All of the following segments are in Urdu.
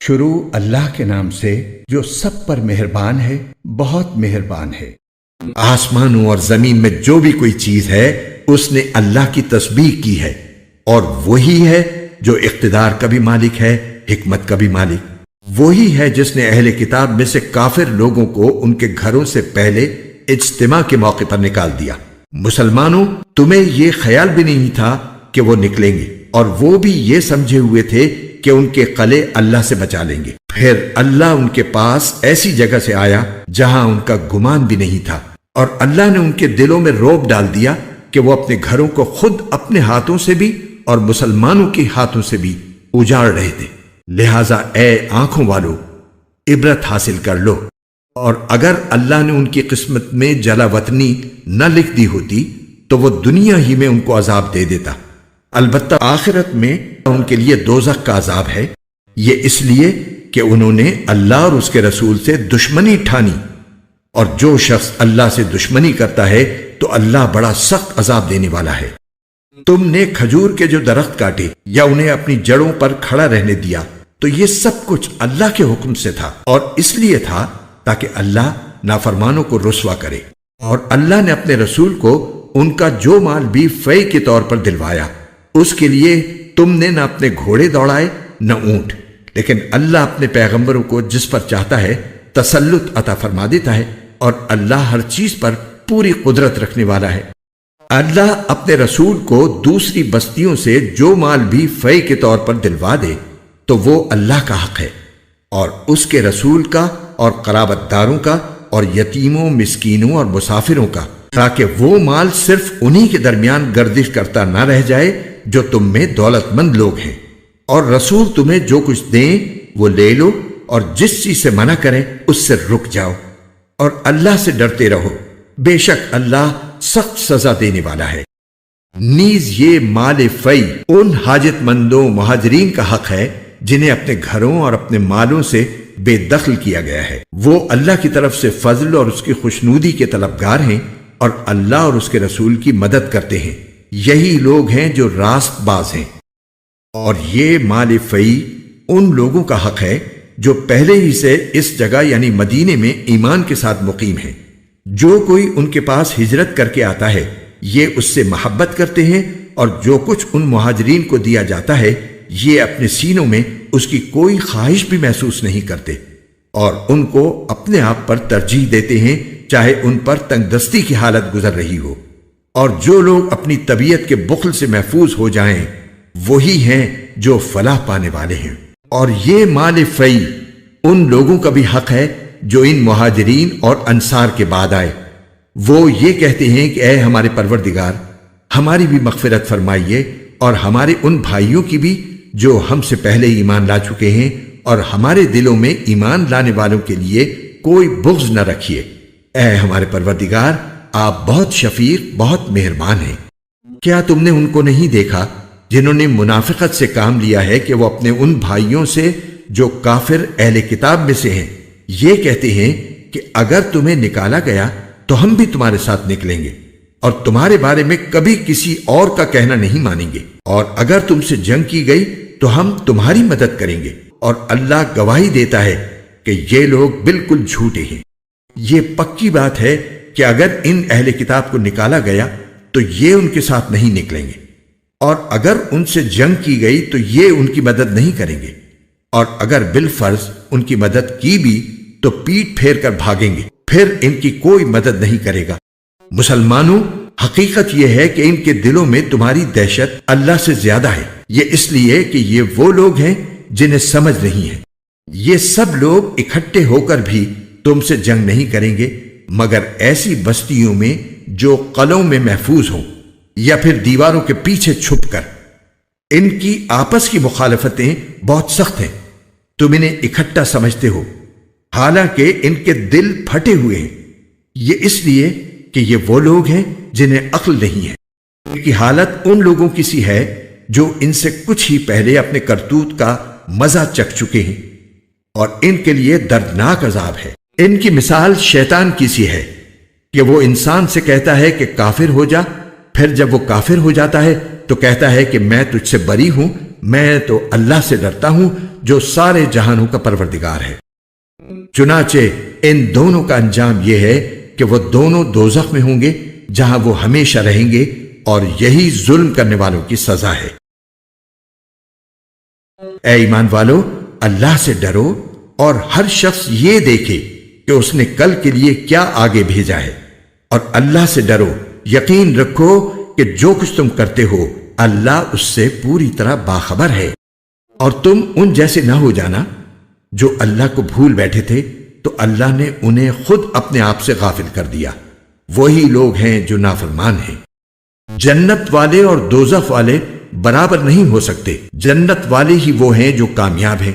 شروع اللہ کے نام سے جو سب پر مہربان ہے، بہت مہربان ہے۔ آسمانوں اور زمین میں جو بھی کوئی چیز ہے اس نے اللہ کی تسبیح کی ہے، اور وہی ہے جو اقتدار کا بھی مالک ہے، حکمت کا بھی مالک۔ وہی ہے جس نے اہل کتاب میں سے کافر لوگوں کو ان کے گھروں سے پہلے اجتماع کے موقع پر نکال دیا۔ مسلمانوں، تمہیں یہ خیال بھی نہیں تھا کہ وہ نکلیں گے، اور وہ بھی یہ سمجھے ہوئے تھے کہ ان کے قلعے اللہ سے بچا لیں گے۔ پھر اللہ ان کے پاس ایسی جگہ سے آیا جہاں ان کا گمان بھی نہیں تھا، اور اللہ نے ان کے دلوں میں رعب ڈال دیا کہ وہ اپنے گھروں کو خود اپنے ہاتھوں سے بھی اور مسلمانوں کے ہاتھوں سے بھی اجاڑ رہے تھے۔ لہذا اے آنکھوں والو، عبرت حاصل کر لو، اور اگر اللہ نے ان کی قسمت میں جلا وطنی نہ لکھ دی ہوتی تو وہ دنیا ہی میں ان کو عذاب دے دیتا۔ البتہ آخرت میں ان کے لیے دوزخ کا عذاب ہے، یہ اس لیے کہ انہوں نے اللہ اور اس کے رسول سے دشمنی ٹھانی، اور جو شخص اللہ سے دشمنی کرتا ہے تو اللہ بڑا سخت عذاب دینے والا ہے۔ تم نے کھجور کے جو درخت کاٹے یا انہیں اپنی جڑوں پر کھڑا رہنے دیا تو یہ سب کچھ اللہ کے حکم سے تھا، اور اس لیے تھا تاکہ اللہ نافرمانوں کو رسوا کرے۔ اور اللہ نے اپنے رسول کو ان کا جو مال بھی فے کے طور پر دلوایا، اس کے لیے تم نے نہ اپنے گھوڑے دوڑائے نہ اونٹ، لیکن اللہ اپنے پیغمبروں کو جس پر چاہتا ہے تسلط عطا فرما دیتا ہے، اور اللہ ہر چیز پر پوری قدرت رکھنے والا ہے۔ اللہ اپنے رسول کو دوسری بستیوں سے جو مال بھی فے کے طور پر دلوا دے تو وہ اللہ کا حق ہے، اور اس کے رسول کا، اور قرابت داروں کا، اور یتیموں، مسکینوں اور مسافروں کا، تاکہ وہ مال صرف انہی کے درمیان گردش کرتا نہ رہ جائے جو تم میں دولت مند لوگ ہیں۔ اور رسول تمہیں جو کچھ دیں وہ لے لو، اور جس چیز سے منع کریں اس سے رک جاؤ، اور اللہ سے ڈرتے رہو، بے شک اللہ سخت سزا دینے والا ہے۔ نیز یہ مال فی ان حاجت مندوں مہاجرین کا حق ہے جنہیں اپنے گھروں اور اپنے مالوں سے بے دخل کیا گیا ہے۔ وہ اللہ کی طرف سے فضل اور اس کی خوشنودی کے طلبگار ہیں، اور اللہ اور اس کے رسول کی مدد کرتے ہیں، یہی لوگ ہیں جو راست باز ہیں۔ اور یہ مال فی ان لوگوں کا حق ہے جو پہلے ہی سے اس جگہ یعنی مدینے میں ایمان کے ساتھ مقیم ہیں۔ جو کوئی ان کے پاس ہجرت کر کے آتا ہے یہ اس سے محبت کرتے ہیں، اور جو کچھ ان مہاجرین کو دیا جاتا ہے یہ اپنے سینوں میں اس کی کوئی خواہش بھی محسوس نہیں کرتے، اور ان کو اپنے آپ پر ترجیح دیتے ہیں چاہے ان پر تنگ دستی کی حالت گزر رہی ہو۔ اور جو لوگ اپنی طبیعت کے بخل سے محفوظ ہو جائیں وہی ہیں جو فلاح پانے والے ہیں۔ اور یہ مال فی ان لوگوں کا بھی حق ہے جو ان مہاجرین اور انصار کے بعد آئے۔ وہ یہ کہتے ہیں کہ اے ہمارے پروردگار، ہماری بھی مغفرت فرمائیے، اور ہمارے ان بھائیوں کی بھی جو ہم سے پہلے ایمان لا چکے ہیں، اور ہمارے دلوں میں ایمان لانے والوں کے لیے کوئی بغض نہ رکھیے۔ اے ہمارے پروردگار، آپ بہت شفیق، بہت مہربان ہیں۔ کیا تم نے ان کو نہیں دیکھا جنہوں نے منافقت سے کام لیا ہے کہ وہ اپنے ان بھائیوں سے جو کافر اہل کتاب میں سے ہیں یہ کہتے ہیں کہ اگر تمہیں نکالا گیا تو ہم بھی تمہارے ساتھ نکلیں گے، اور تمہارے بارے میں کبھی کسی اور کا کہنا نہیں مانیں گے، اور اگر تم سے جنگ کی گئی تو ہم تمہاری مدد کریں گے، اور اللہ گواہی دیتا ہے کہ یہ لوگ بالکل جھوٹے ہیں۔ یہ پکی بات ہے کہ اگر ان اہل کتاب کو نکالا گیا تو یہ ان کے ساتھ نہیں نکلیں گے، اور اگر ان سے جنگ کی گئی تو یہ ان کی مدد نہیں کریں گے، اور اگر بالفرض ان کی مدد کی بھی تو پیٹ پھیر کر بھاگیں گے، پھر ان کی کوئی مدد نہیں کرے گا۔ مسلمانوں، حقیقت یہ ہے کہ ان کے دلوں میں تمہاری دہشت اللہ سے زیادہ ہے، یہ اس لیے کہ یہ وہ لوگ ہیں جنہیں سمجھ نہیں ہے۔ یہ سب لوگ اکٹھے ہو کر بھی تم سے جنگ نہیں کریں گے مگر ایسی بستیوں میں جو قلعوں میں محفوظ ہوں، یا پھر دیواروں کے پیچھے چھپ کر۔ ان کی آپس کی مخالفتیں بہت سخت ہیں، تم انہیں اکٹھا سمجھتے ہو، حالانکہ ان کے دل پھٹے ہوئے ہیں۔ یہ اس لیے کہ یہ وہ لوگ ہیں جنہیں عقل نہیں ہے۔ ان کی حالت ان لوگوں کی سی ہے جو ان سے کچھ ہی پہلے اپنے کرتوت کا مزہ چکھ چکے ہیں، اور ان کے لیے دردناک عذاب ہے۔ ان کی مثال شیطان کی سی ہے کہ وہ انسان سے کہتا ہے کہ کافر ہو جا، پھر جب وہ کافر ہو جاتا ہے تو کہتا ہے کہ میں تجھ سے بری ہوں، میں تو اللہ سے ڈرتا ہوں جو سارے جہانوں کا پروردگار ہے۔ چنانچہ ان دونوں کا انجام یہ ہے کہ وہ دونوں دوزخ میں ہوں گے جہاں وہ ہمیشہ رہیں گے، اور یہی ظلم کرنے والوں کی سزا ہے۔ اے ایمان والو، اللہ سے ڈرو اور ہر شخص یہ دیکھے کہ اس نے کل کے لیے کیا آگے بھیجا ہے، اور اللہ سے ڈرو، یقین رکھو کہ جو کچھ تم کرتے ہو اللہ اس سے پوری طرح باخبر ہے۔ اور تم ان جیسے نہ ہو جانا جو اللہ کو بھول بیٹھے تھے تو اللہ نے انہیں خود اپنے آپ سے غافل کر دیا۔ وہی لوگ ہیں جو نافرمان ہیں۔ جنت والے اور دوزخ والے برابر نہیں ہو سکتے، جنت والے ہی وہ ہیں جو کامیاب ہیں۔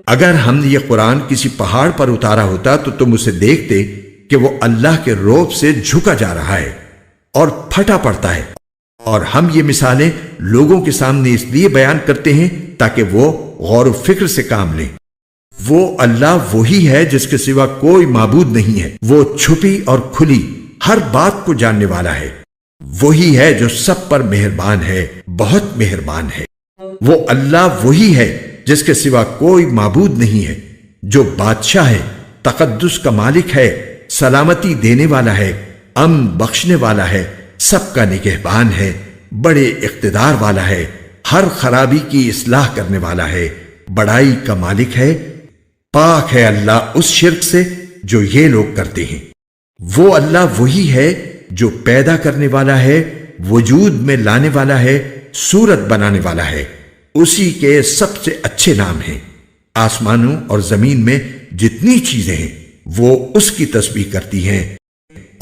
اگر ہم نے یہ قرآن کسی پہاڑ پر اتارا ہوتا تو تم اسے دیکھتے کہ وہ اللہ کے رعب سے جھکا جا رہا ہے اور پھٹا پڑتا ہے، اور ہم یہ مثالیں لوگوں کے سامنے اس لیے بیان کرتے ہیں تاکہ وہ غور و فکر سے کام لیں۔ وہ اللہ وہی ہے جس کے سوا کوئی معبود نہیں ہے، وہ چھپی اور کھلی ہر بات کو جاننے والا ہے، وہی ہے جو سب پر مہربان ہے، بہت مہربان ہے۔ وہ اللہ وہی ہے جس کے سوا کوئی معبود نہیں ہے، جو بادشاہ ہے، تقدس کا مالک ہے، سلامتی دینے والا ہے، امن بخشنے والا ہے، سب کا نگہبان ہے، بڑے اقتدار والا ہے، ہر خرابی کی اصلاح کرنے والا ہے، بڑائی کا مالک ہے۔ پاک ہے اللہ اس شرک سے جو یہ لوگ کرتے ہیں۔ وہ اللہ وہی ہے جو پیدا کرنے والا ہے، وجود میں لانے والا ہے، صورت بنانے والا ہے، اسی کے سب سے اچھے نام ہیں۔ آسمانوں اور زمین میں جتنی چیزیں ہیں وہ اس کی تسبیح کرتی ہیں،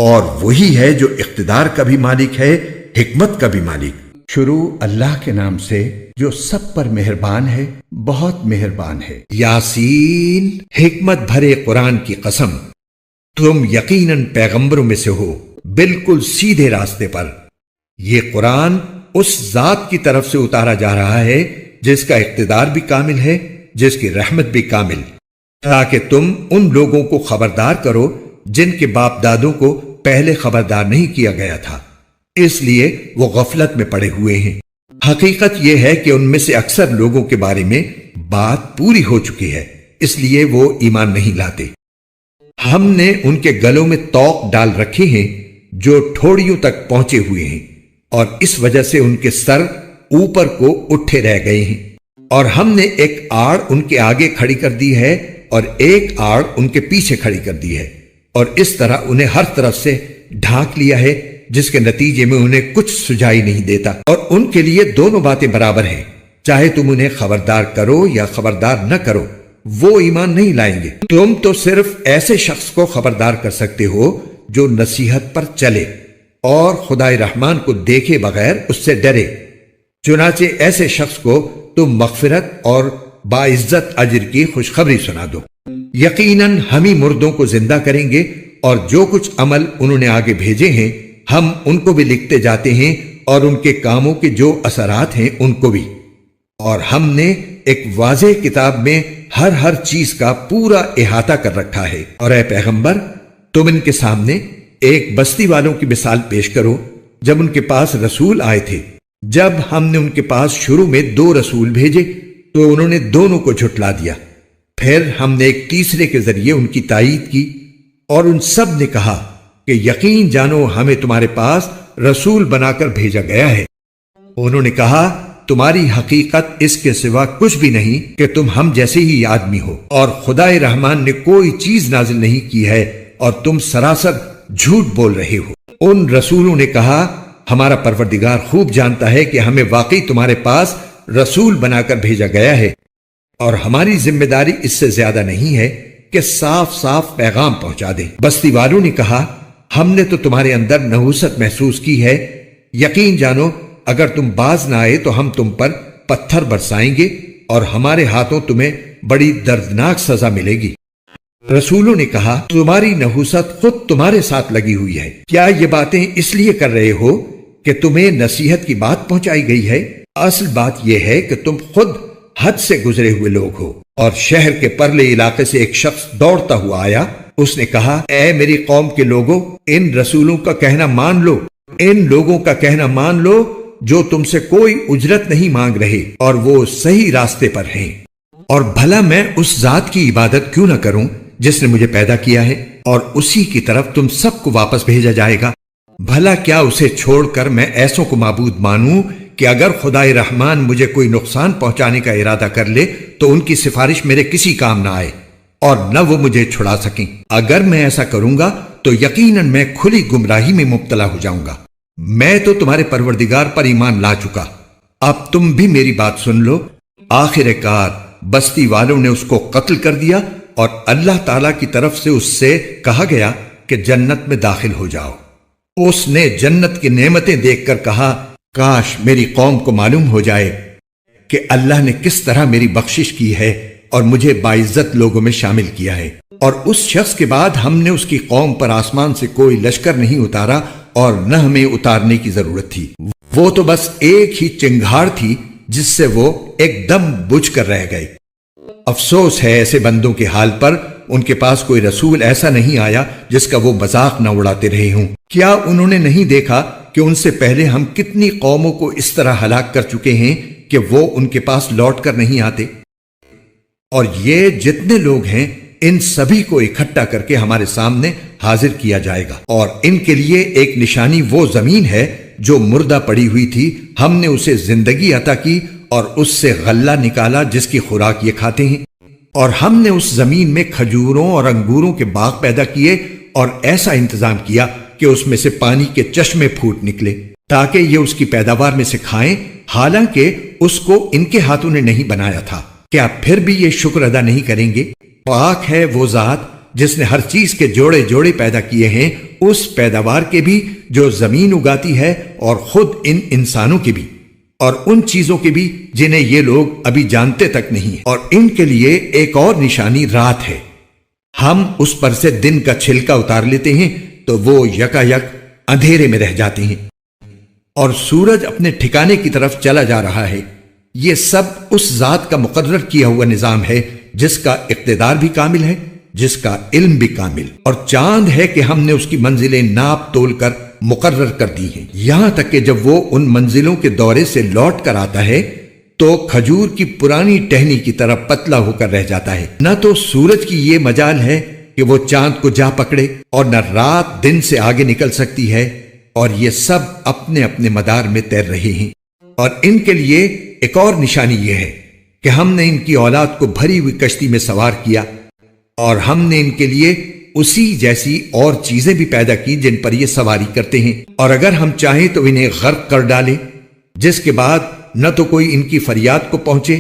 اور وہی ہے جو اقتدار کا بھی مالک ہے، حکمت کا بھی مالک۔ شروع اللہ کے نام سے جو سب پر مہربان ہے، بہت مہربان ہے۔ یاسین، حکمت بھرے قرآن کی قسم، تم یقیناً پیغمبروں میں سے ہو، بالکل سیدھے راستے پر۔ یہ قرآن اس ذات کی طرف سے اتارا جا رہا ہے جس کا اقتدار بھی کامل ہے، جس کی رحمت بھی کامل، تاکہ تم ان لوگوں کو خبردار کرو جن کے باپ دادوں کو پہلے خبردار نہیں کیا گیا تھا، اس لیے وہ غفلت میں پڑے ہوئے ہیں۔ حقیقت یہ ہے کہ ان میں سے اکثر لوگوں کے بارے میں بات پوری ہو چکی ہے، اس لیے وہ ایمان نہیں لاتے۔ ہم نے ان کے گلوں میں طوق ڈال رکھے ہیں جو ٹھوڑیوں تک پہنچے ہوئے ہیں، اور اس وجہ سے ان کے سر اوپر کو اٹھے رہ گئے ہیں، اور ہم نے ایک آڑ ان کے آگے کھڑی کر دی ہے اور ایک آڑ ان کے پیچھے کھڑی کر دی ہے، اور اس طرح انہیں ہر طرف سے ڈھانک لیا ہے، جس کے نتیجے میں انہیں کچھ سجائی نہیں دیتا، اور ان کے لیے دونوں باتیں برابر ہیں، چاہے تم انہیں خبردار کرو یا خبردار نہ کرو، وہ ایمان نہیں لائیں گے۔ تم تو صرف ایسے شخص کو خبردار کر سکتے ہو جو نصیحت پر چلے اور خدائے رحمان کو دیکھے بغیر اس سے ڈرے، چنانچہ ایسے شخص کو تم مغفرت اور باعزت اجر کی خوشخبری سنا دو۔ یقیناً ہم ہی مردوں کو زندہ کریں گے، اور جو کچھ عمل انہوں نے آگے بھیجے ہیں ہم ان کو بھی لکھتے جاتے ہیں، اور ان کے کاموں کے جو اثرات ہیں ان کو بھی، اور ہم نے ایک واضح کتاب میں ہر چیز کا پورا احاطہ کر رکھا ہے۔ اور اے پیغمبر، تم ان کے سامنے ایک بستی والوں کی مثال پیش کرو جب ان کے پاس رسول آئے تھے۔ جب ہم نے ان کے پاس شروع میں 2 رسول بھیجے تو انہوں نے دونوں کو جھٹلا دیا، پھر ہم نے ایک تیسرے کے ذریعے ان کی تائید کی، اور ان سب نے کہا کہ یقین جانو ہمیں تمہارے پاس رسول بنا کر بھیجا گیا ہے۔ انہوں نے کہا تمہاری حقیقت اس کے سوا کچھ بھی نہیں کہ تم ہم جیسے ہی آدمی ہو، اور خدائے رحمان نے کوئی چیز نازل نہیں کی ہے، اور تم سراسر جھوٹ بول رہے ہو۔ ان رسولوں نے کہا ہمارا پروردگار خوب جانتا ہے کہ ہمیں واقعی تمہارے پاس رسول بنا کر بھیجا گیا ہے، اور ہماری ذمہ داری اس سے زیادہ نہیں ہے کہ صاف صاف پیغام پہنچا دیں۔ بستی والوں نے کہا ہم نے تو تمہارے اندر نحوست محسوس کی ہے، یقین جانو اگر تم باز نہ آئے تو ہم تم پر پتھر برسائیں گے، اور ہمارے ہاتھوں تمہیں بڑی دردناک سزا ملے گی۔ رسولوں نے کہا تمہاری نحوست خود تمہارے ساتھ لگی ہوئی ہے، کیا یہ باتیں اس لیے کر رہے ہو کہ تمہیں نصیحت کی بات پہنچائی گئی ہے؟ اصل بات یہ ہے کہ تم خود حد سے گزرے ہوئے لوگ ہو۔ اور شہر کے پرلے علاقے سے ایک شخص دوڑتا ہوا آیا، اس نے کہا اے میری قوم کے لوگوں، ان رسولوں کا کہنا مان لو، ان لوگوں کا کہنا مان لو جو تم سے کوئی اجرت نہیں مانگ رہے اور وہ صحیح راستے پر ہیں۔ اور بھلا میں اس ذات کی عبادت کیوں نہ کروں جس نے مجھے پیدا کیا ہے اور اسی کی طرف تم سب کو واپس بھیجا جائے گا۔ بھلا کیا اسے چھوڑ کر میں ایسوں کو معبود مانوں کہ اگر خدائے رحمان مجھے کوئی نقصان پہنچانے کا ارادہ کر لے تو ان کی سفارش میرے کسی کام نہ آئے اور نہ وہ مجھے چھڑا سکیں۔ اگر میں ایسا کروں گا تو یقیناً میں کھلی گمراہی میں مبتلا ہو جاؤں گا۔ میں تو تمہارے پروردگار پر ایمان لا چکا، اب تم بھی میری بات سن لو۔ آخر کار بستی والوں نے اس کو قتل کر دیا اور اللہ تعالی کی طرف سے اس سے کہا گیا کہ جنت میں داخل ہو جاؤ۔ اس نے جنت کی نعمتیں دیکھ کر کہا کاش میری قوم کو معلوم ہو جائے کہ اللہ نے کس طرح میری بخشش کی ہے اور مجھے باعزت لوگوں میں شامل کیا ہے۔ اور اس شخص کے بعد ہم نے اس کی قوم پر آسمان سے کوئی لشکر نہیں اتارا اور نہ ہمیں اتارنے کی ضرورت تھی، وہ تو بس ایک ہی چنگھاڑ تھی جس سے وہ ایک دم بجھ کر رہ گئی۔ افسوس ہے ایسے بندوں کے حال پر، ان کے پاس کوئی رسول ایسا نہیں آیا جس کا وہ مذاق نہ اڑاتے رہے ہوں۔ کیا انہوں نے نہیں دیکھا کہ ان سے پہلے ہم کتنی قوموں کو اس طرح ہلاک کر چکے ہیں کہ وہ ان کے پاس لوٹ کر نہیں آتے؟ اور یہ جتنے لوگ ہیں ان سبھی کو اکٹھا کر کے ہمارے سامنے حاضر کیا جائے گا، اور ان کے لیے ایک نشانی وہ زمین ہے جو مردہ پڑی ہوئی تھی، ہم نے اسے زندگی عطا کی اور اس سے غلہ نکالا جس کی خوراک یہ کھاتے ہیں۔ اور ہم نے اس زمین میں کھجوروں اور انگوروں کے باغ پیدا کیے اور ایسا انتظام کیا کہ اس میں سے پانی کے چشمے پھوٹ نکلے تاکہ یہ اس کی پیداوار میں سے کھائیں، حالانکہ اس کو ان کے ہاتھوں نے نہیں بنایا تھا۔ کیا پھر بھی یہ شکر ادا نہیں کریں گے؟ پاک ہے وہ ذات جس نے ہر چیز کے جوڑے جوڑے پیدا کیے ہیں، اس پیداوار کے بھی جو زمین اگاتی ہے اور خود ان انسانوں کے بھی، اور ان چیزوں کے بھی جنہیں یہ لوگ ابھی جانتے تک نہیں۔ اور ان کے لیے ایک اور نشانی رات ہے، ہم اس پر سے دن کا چھلکا اتار لیتے ہیں تو وہ یکا یک اندھیرے میں رہ جاتے ہیں، اور سورج اپنے ٹھکانے کی طرف چلا جا رہا ہے۔ یہ سب اس ذات کا مقرر کیا ہوا نظام ہے جس کا اقتدار بھی کامل ہے، جس کا علم بھی کامل، اور چاند ہے کہ ہم نے اس کی منزلیں ناپ تول کر مقرر کر دی ہیں، یہاں تک کہ جب وہ ان منزلوں کے دورے سے لوٹ کر آتا ہے تو کھجور کی پرانی ٹہنی کی طرح پتلا ہو کر رہ جاتا ہے۔ نہ تو سورج کی یہ مجال ہے کہ وہ چاند کو جا پکڑے، اور نہ رات دن سے آگے نکل سکتی ہے، اور یہ سب اپنے اپنے مدار میں تیر رہے ہیں۔ اور ان کے لیے ایک اور نشانی یہ ہے کہ ہم نے ان کی اولاد کو بھری ہوئی کشتی میں سوار کیا، اور ہم نے ان کے لیے اسی جیسی اور چیزیں بھی پیدا کی جن پر یہ سواری کرتے ہیں، اور اگر ہم چاہیں تو انہیں غرق کر ڈالیں، جس کے بعد نہ تو کوئی ان کی فریاد کو پہنچے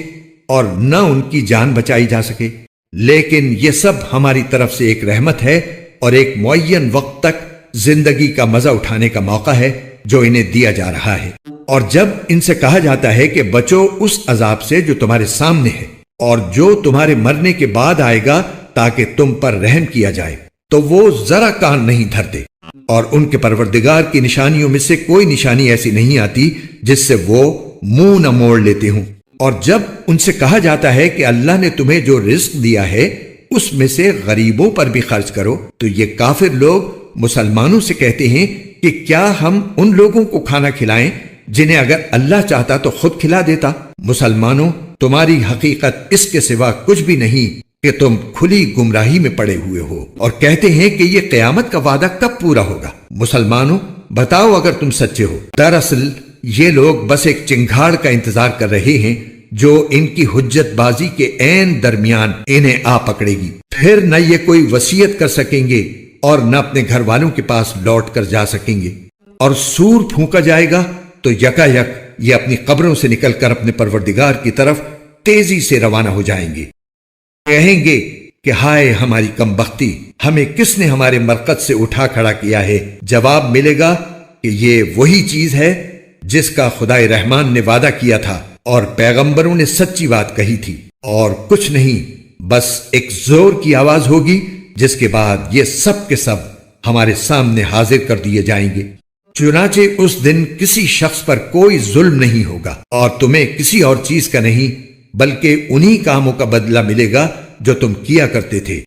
اور نہ ان کی جان بچائی جا سکے۔ لیکن یہ سب ہماری طرف سے ایک رحمت ہے اور ایک معین وقت تک زندگی کا مزہ اٹھانے کا موقع ہے جو انہیں دیا جا رہا ہے۔ اور جب ان سے کہا جاتا ہے کہ بچو اس عذاب سے جو تمہارے سامنے ہے اور جو تمہارے مرنے کے بعد آئے گا تاکہ تم پر رحم کیا جائے، تو وہ ذرا کان نہیں دھرتے، اور ان کے پروردگار کی نشانیوں میں سے کوئی نشانی ایسی نہیں آتی جس سے وہ منہ نہ موڑ لیتے ہوں۔ اور جب ان سے کہا جاتا ہے کہ اللہ نے تمہیں جو رزق دیا ہے اس میں سے غریبوں پر بھی خرچ کرو، تو یہ کافر لوگ مسلمانوں سے کہتے ہیں کہ کیا ہم ان لوگوں کو کھانا کھلائیں جنہیں اگر اللہ چاہتا تو خود کھلا دیتا؟ مسلمانوں، تمہاری حقیقت اس کے سوا کچھ بھی نہیں کہ تم کھلی گمراہی میں پڑے ہوئے ہو، اور کہتے ہیں کہ یہ قیامت کا وعدہ کب پورا ہوگا؟ مسلمانوں بتاؤ اگر تم سچے ہو۔ دراصل یہ لوگ بس ایک چنگھاڑ کا انتظار کر رہے ہیں جو ان کی حجت بازی کے عین درمیان انہیں آ پکڑے گی، پھر نہ یہ کوئی وصیت کر سکیں گے اور نہ اپنے گھر والوں کے پاس لوٹ کر جا سکیں گے۔ اور سور پھونکا جائے گا تو یکا یک یہ اپنی قبروں سے نکل کر اپنے پروردگار کی طرف تیزی سے روانہ ہو جائیں گے، کہیں گے کہ ہائے ہماری کم بختی، ہمیں کس نے ہمارے مرکز سے اٹھا کھڑا کیا ہے؟ جواب ملے گا کہ یہ وہی چیز ہے جس کا خدائے رحمان نے وعدہ کیا تھا اور پیغمبروں نے سچی بات کہی تھی، اور کچھ نہیں، بس ایک زور کی آواز ہوگی جس کے بعد یہ سب کے سب ہمارے سامنے حاضر کر دیے جائیں گے۔ چنانچہ اس دن کسی شخص پر کوئی ظلم نہیں ہوگا اور تمہیں کسی اور چیز کا نہیں بلکہ انہی کاموں کا بدلہ ملے گا جو تم کیا کرتے تھے۔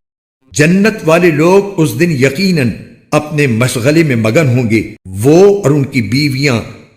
جنت والے لوگ اس دن یقیناً اپنے مشغلے میں مگن ہوں گے، وہ اور ان کی بیویاں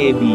AB